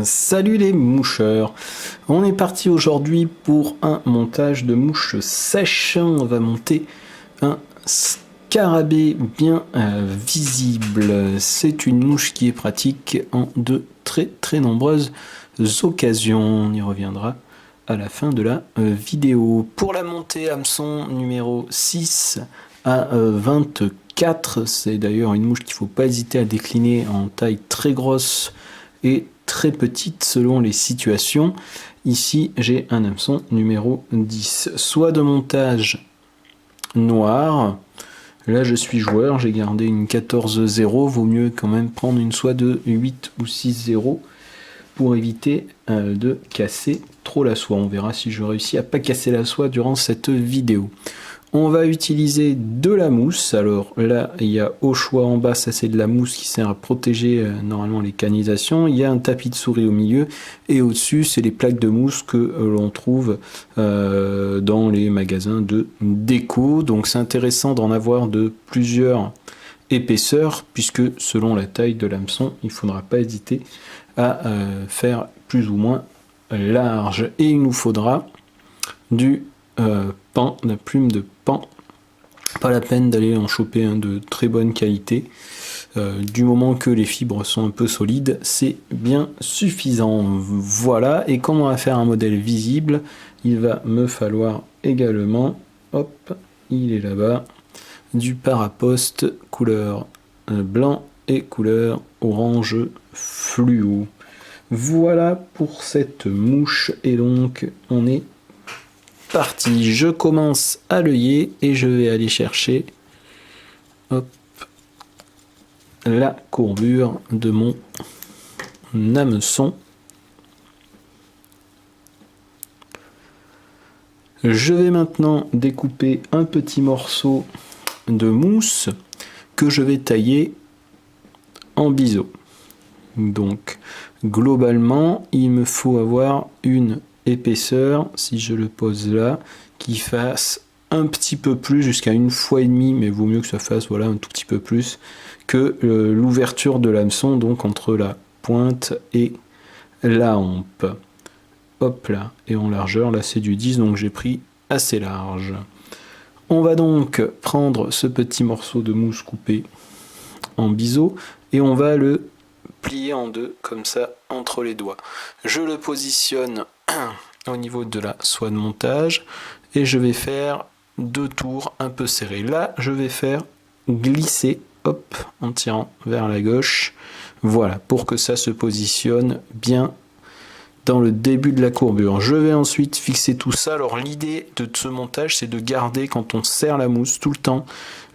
Salut les moucheurs, on est parti aujourd'hui pour un montage de mouches sèches. On va monter un scarabée bien visible. C'est une mouche qui est pratique en de très nombreuses occasions. On y reviendra à la fin de la vidéo. Pour la montée, hameçon numéro 6 à 24. C'est d'ailleurs une mouche qu'il ne faut pas hésiter à décliner en taille très grosse et très petite selon les situations. Ici, j'ai un hameçon numéro 10. Soit de montage noir. Là, je suis joueur, j'ai gardé une 14-0. Vaut mieux quand même prendre une soie de 8 ou 6-0 pour éviter de casser trop la soie. On verra si je réussis à pas casser la soie durant cette vidéo. On va utiliser de la mousse. Alors là, il y a au choix en bas, ça c'est de la mousse qui sert à protéger normalement les canalisations. Il y a un tapis de souris au milieu et au-dessus, c'est les plaques de mousse que l'on trouve dans les magasins de déco. Donc c'est intéressant d'en avoir de plusieurs épaisseurs puisque selon la taille de l'hameçon, il ne faudra pas hésiter à faire plus ou moins large. Et il nous faudra du pan, la plume de pan. Pas la peine d'aller en choper de très bonne qualité. Du moment que les fibres sont un peu solides, c'est bien suffisant. Voilà, et comme on va faire un modèle visible, il va me falloir également, hop, il est là-bas, du paraposte couleur blanc et couleur orange fluo. Voilà pour cette mouche, et donc on est parti. Je commence à l'œillet et je vais aller chercher hop, la courbure de mon hameçon. Je vais maintenant découper un petit morceau de mousse que je vais tailler en biseau. Donc globalement, il me faut avoir une épaisseur, si je le pose là, qui fasse un petit peu plus, jusqu'à 1,5 fois, mais vaut mieux que ça fasse voilà, un tout petit peu plus que l'ouverture de l'hameçon, donc entre la pointe et la hampe. Hop là, et en largeur, là c'est du 10, donc j'ai pris assez large. On va donc prendre ce petit morceau de mousse coupé en biseau et on va le plier en deux comme ça entre les doigts. Je le positionne au niveau de la soie de montage et je vais faire 2 tours un peu serrés. Là, je vais faire glisser, hop, en tirant vers la gauche. Voilà, pour que ça se positionne bien dans le début de la courbure. Je vais ensuite fixer tout ça. Alors l'idée de ce montage, c'est de garder, quand on serre la mousse tout le temps,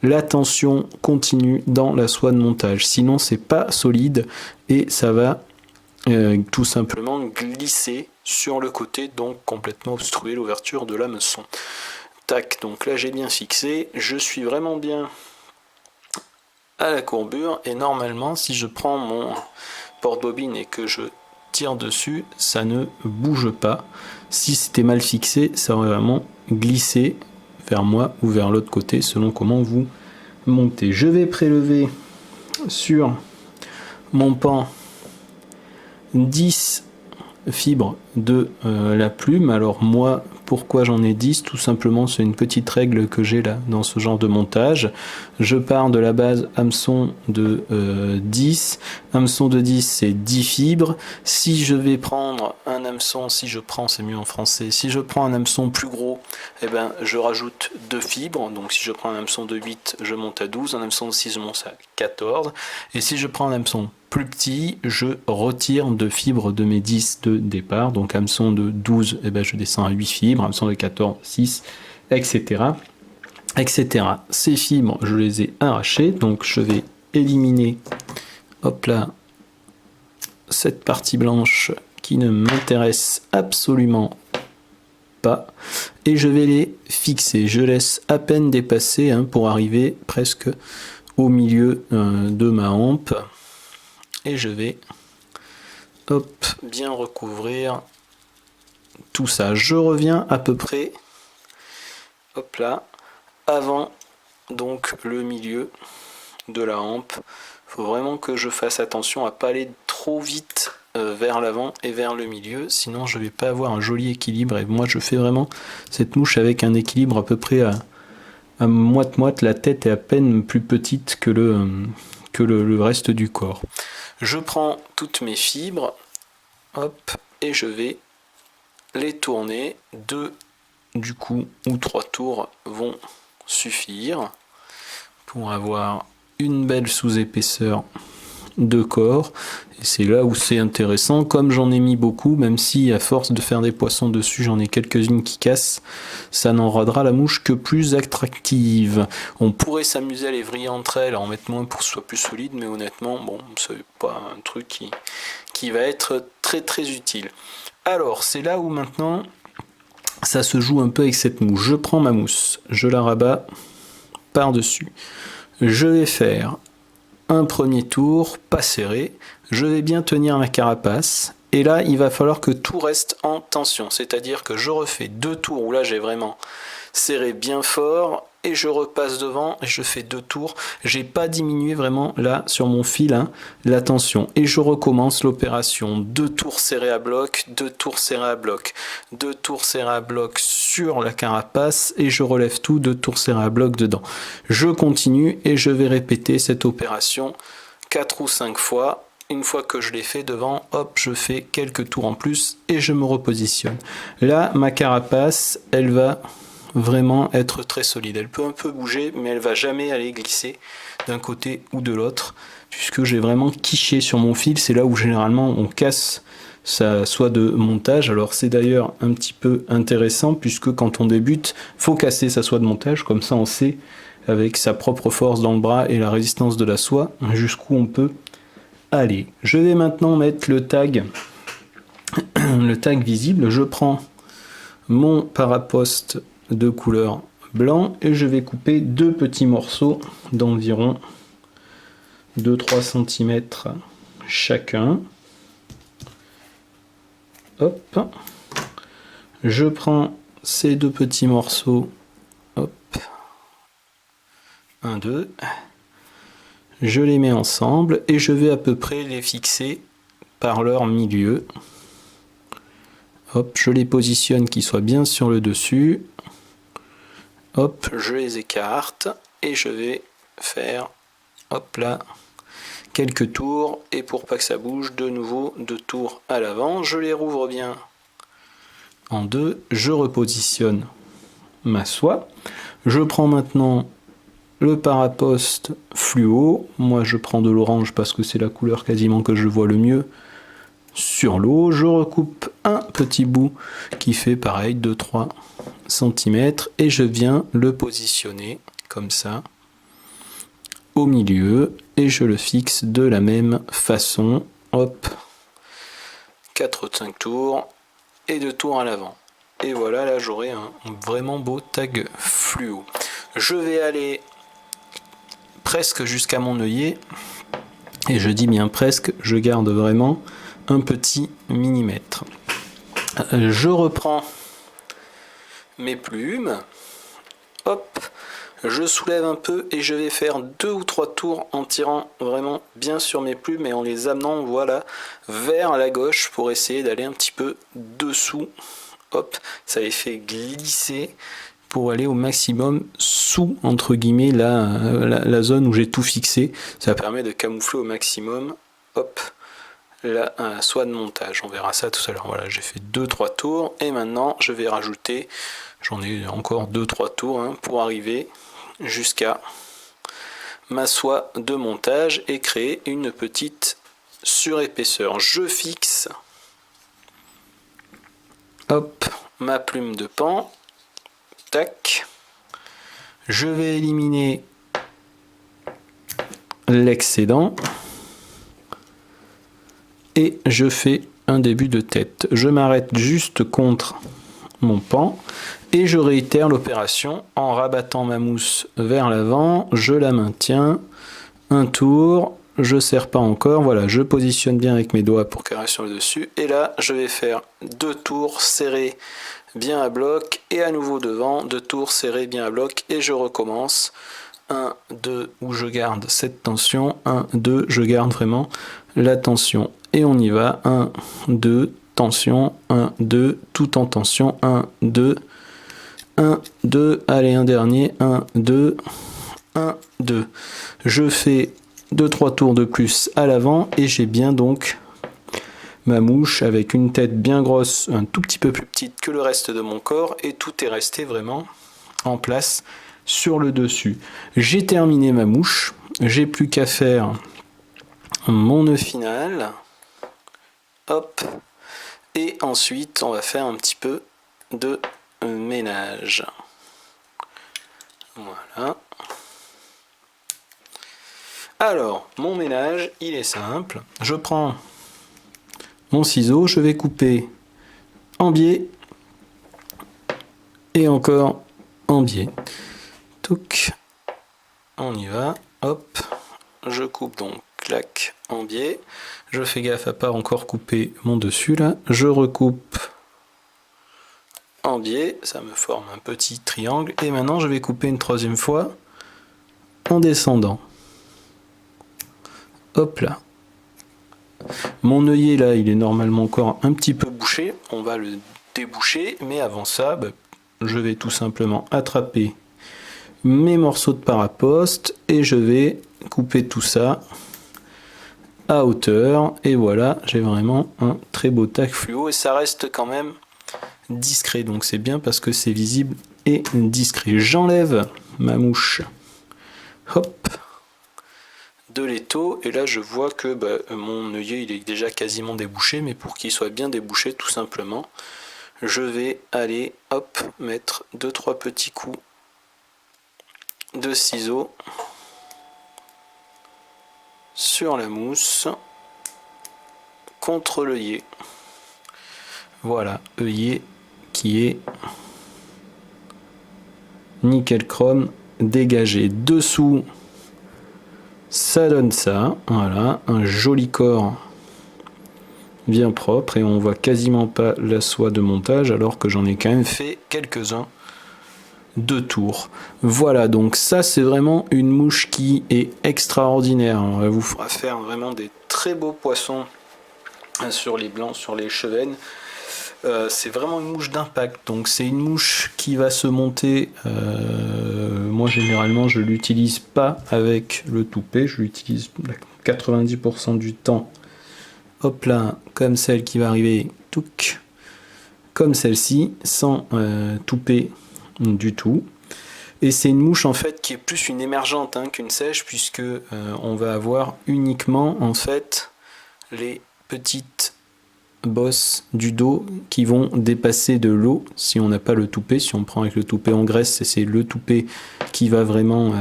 la tension continue dans la soie de montage. Sinon, c'est pas solide et ça va tout simplement glisser sur le côté, donc complètement obstruer l'ouverture de l'hameçon. Tac, donc là j'ai bien fixé. Je suis vraiment bien à la courbure et normalement, si je prends mon porte-bobine et que je tire dessus, ça ne bouge pas. Si c'était mal fixé, ça aurait vraiment glissé vers moi ou vers l'autre côté selon comment vous montez. Je vais prélever sur mon pan 10 fibres de la plume. Alors moi, pourquoi j'en ai 10? Tout simplement, c'est une petite règle que j'ai là dans ce genre de montage. Je pars de la base hameçon de 10. Hameçon de 10, c'est 10 fibres. Si je vais prendre un hameçon, si je prends, c'est mieux en français, si je prends un hameçon plus gros, eh ben, je rajoute 2 fibres. Donc si je prends un hameçon de 8, je monte à 12. Un hameçon de 6, je monte à 14. Et si je prends un hameçon plus petit, je retire 2 fibres de mes 10 de départ. Donc hameçon de 12, eh ben, je descends à 8 fibres, hameçon de 14, 6, etc. etc. Ces fibres, je les ai arrachées, donc je vais éliminer, hop là, cette partie blanche qui ne m'intéresse absolument pas, et je vais les fixer. Je laisse à peine dépasser pour arriver presque au milieu de ma hampe. Et je vais hop, bien recouvrir tout ça. Je reviens à peu près hop là, avant donc le milieu de la hampe. Il faut vraiment que je fasse attention à ne pas aller trop vite vers l'avant et vers le milieu, sinon je vais pas avoir un joli équilibre. Et moi je fais vraiment cette mouche avec un équilibre à peu près à moite-moite, la tête est à peine plus petite que le reste du corps. Je prends toutes mes fibres, hop, et je vais les tourner. 2 du coup ou 3 tours vont suffire pour avoir une belle sous-épaisseur de corps. Et c'est là où c'est intéressant, comme j'en ai mis beaucoup, même si à force de faire des poissons dessus j'en ai quelques-unes qui cassent, ça n'en rendra la mouche que plus attractive. On pourrait s'amuser à les vriller entre elles, en mettre moins pour que ce soit plus solide, mais honnêtement bon, c'est pas un truc qui va être très très utile. Alors c'est là où maintenant ça se joue un peu avec cette mouche. Je prends ma mousse, je la rabats par dessus, je vais faire un premier tour, pas serré, je vais bien tenir la carapace, et là il va falloir que tout reste en tension, c'est-à-dire que je refais 2 tours où là j'ai vraiment serré bien fort, et je repasse devant, et je fais 2 tours, j'ai pas diminué vraiment là sur mon fil la tension, et je recommence l'opération, 2 tours serrés à bloc, 2 tours serrés à bloc, 2 tours serrés à bloc sur la carapace, et je relève tout, 2 tours serrés à bloc dedans. Je continue, et je vais répéter cette opération 4 ou 5 fois. Une fois que je l'ai fait devant, hop, je fais quelques tours en plus, et je me repositionne. Là, ma carapace, elle va vraiment être très solide. Elle peut un peu bouger, mais elle va jamais aller glisser d'un côté ou de l'autre, puisque j'ai vraiment quiché sur mon fil. C'est là où généralement on casse sa soie de montage. Alors c'est d'ailleurs un petit peu intéressant, puisque quand on débute, faut casser sa soie de montage, comme ça on sait avec sa propre force dans le bras et la résistance de la soie jusqu'où on peut aller. Je vais maintenant mettre le tag visible. Je prends mon paraposte de couleur blanc et je vais couper 2 petits morceaux d'environ 2-3 cm chacun. Hop, je prends ces 2 petits morceaux, hop, 1, 2, je les mets ensemble et je vais à peu près les fixer par leur milieu. Hop, je les positionne qu'ils soient bien sur le dessus. Hop, je les écarte et je vais faire, hop là, quelques tours. Et pour pas que ça bouge, de nouveau 2 tours à l'avant. Je les rouvre bien en 2. Je repositionne ma soie. Je prends maintenant le paraposte fluo. Moi, je prends de l'orange parce que c'est la couleur quasiment que je vois le mieux sur l'eau. Je recoupe un petit bout qui fait pareil 2-3 cm et je viens le positionner comme ça au milieu et je le fixe de la même façon. Hop, 4 ou 5 tours et 2 tours à l'avant. Et voilà, là j'aurai un vraiment beau tag fluo. Je vais aller presque jusqu'à mon œillet, et je dis bien presque, je garde vraiment un petit millimètre. Je reprends mes plumes, hop, je soulève un peu et je vais faire 2 ou 3 tours en tirant vraiment bien sur mes plumes et en les amenant, voilà, vers la gauche pour essayer d'aller un petit peu dessous. Hop, ça les fait glisser pour aller au maximum sous, entre guillemets, la zone où j'ai tout fixé. Ça permet de camoufler au maximum, hop, la soie de montage. On verra ça tout à l'heure. Voilà, j'ai fait 2-3 tours et maintenant je vais rajouter, j'en ai encore 2-3 tours pour arriver jusqu'à ma soie de montage et créer une petite surépaisseur. Je fixe, hop, ma plume de pan, tac, je vais éliminer l'excédent et je fais un début de tête. Je m'arrête juste contre mon pan et je réitère l'opération en rabattant ma mousse vers l'avant, je la maintiens, un tour, je serre pas encore, voilà, je positionne bien avec mes doigts pour carrer sur le dessus et là je vais faire 2 tours serrés bien à bloc et à nouveau devant, 2 tours serrés bien à bloc et je recommence 1, 2, où je garde cette tension, 1, 2, je garde vraiment la tension. Et on y va, 1, 2, tension, 1, 2, tout en tension, 1, 2, 1, 2, allez un dernier, 1, 2, 1, 2. Je fais 2-3 tours de plus à l'avant et j'ai bien donc ma mouche avec une tête bien grosse, un tout petit peu plus petite que le reste de mon corps et tout est resté vraiment en place sur le dessus. J'ai terminé ma mouche, j'ai plus qu'à faire mon nœud final. Hop. Et ensuite, on va faire un petit peu de ménage. Voilà. Alors, mon ménage, il est simple. Je prends mon ciseau, je vais couper en biais et encore en biais. Touc, on y va. Hop, je coupe donc, clac, en biais. Je fais gaffe à pas encore couper mon dessus là. Je recoupe en biais, ça me forme un petit triangle. Et maintenant, je vais couper une troisième fois en descendant. Hop là. Mon œillet là, il est normalement encore un petit peu bouché. On va le déboucher, mais avant ça, je vais tout simplement attraper mes morceaux de paraposte et je vais couper tout ça à hauteur. Et voilà, j'ai vraiment un très beau tac fluo et ça reste quand même discret. Donc c'est bien parce que c'est visible et discret. J'enlève ma mouche. Hop. De l'étau et là je vois que mon œillet il est déjà quasiment débouché, mais pour qu'il soit bien débouché tout simplement je vais aller hop mettre 2-3 petits coups de ciseaux sur la mousse contre l'œillet. Voilà, œillet qui est nickel chrome dégagé. Dessous ça donne ça, voilà, un joli corps bien propre et on voit quasiment pas la soie de montage alors que j'en ai quand même fait quelques-uns de tours. Voilà, donc ça c'est vraiment une mouche qui est extraordinaire. On vous fera faire vraiment des très beaux poissons sur les blancs, sur les chevennes. C'est vraiment une mouche d'impact, donc c'est une mouche qui va se monter. Moi généralement je l'utilise pas avec le toupet, je l'utilise 90% du temps. Hop là, comme celle qui va arriver, touc, comme celle-ci, sans toupet du tout. Et c'est une mouche en fait qui est plus une émergente qu'une sèche, puisque on va avoir uniquement en fait les petites bosses du dos qui vont dépasser de l'eau si on n'a pas le toupet. Si on prend avec le toupet en graisse, c'est le toupet qui va vraiment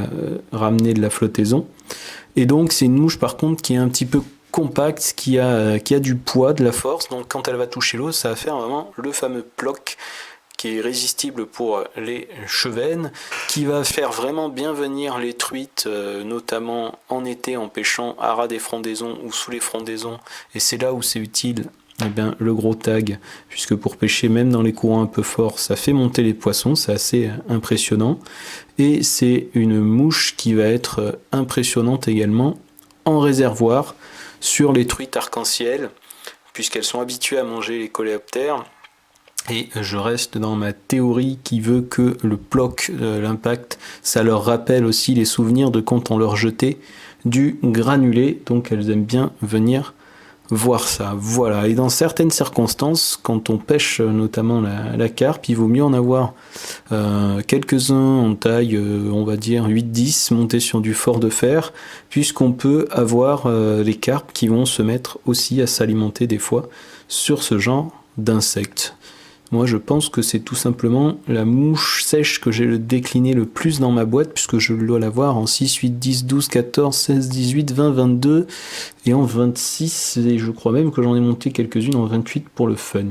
ramener de la flottaison. Et donc c'est une mouche par contre qui est un petit peu compacte, qui a du poids, de la force. Donc quand elle va toucher l'eau, ça va faire vraiment le fameux ploc qui est résistible pour les chevennes, qui va faire vraiment bien venir les truites, notamment en été en pêchant à ras des frondaisons ou sous les frondaisons. Et c'est là où c'est utile le gros tag, puisque pour pêcher même dans les courants un peu forts, ça fait monter les poissons, c'est assez impressionnant. Et c'est une mouche qui va être impressionnante également en réservoir sur les truites arc-en-ciel, puisqu'elles sont habituées à manger les coléoptères. Et je reste dans ma théorie qui veut que le ploc, l'impact, ça leur rappelle aussi les souvenirs de quand on leur jetait du granulé, donc elles aiment bien venir voir ça. Voilà, et dans certaines circonstances, quand on pêche notamment la carpe, il vaut mieux en avoir quelques-uns en taille, on va dire 8-10, montés sur du fort de fer, puisqu'on peut avoir les carpes qui vont se mettre aussi à s'alimenter des fois sur ce genre d'insectes. Moi je pense que c'est tout simplement la mouche sèche que j'ai décliné le plus dans ma boîte, puisque je dois l'avoir en 6, 8, 10, 12, 14, 16, 18, 20, 22 et en 26, et je crois même que j'en ai monté quelques-unes en 28 pour le fun.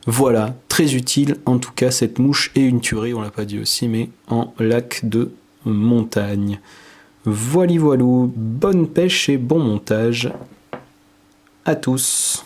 Voilà, très utile en tout cas cette mouche, et une tuerie, on l'a pas dit aussi, mais en lac de montagne. Voili voilou, bonne pêche et bon montage à tous.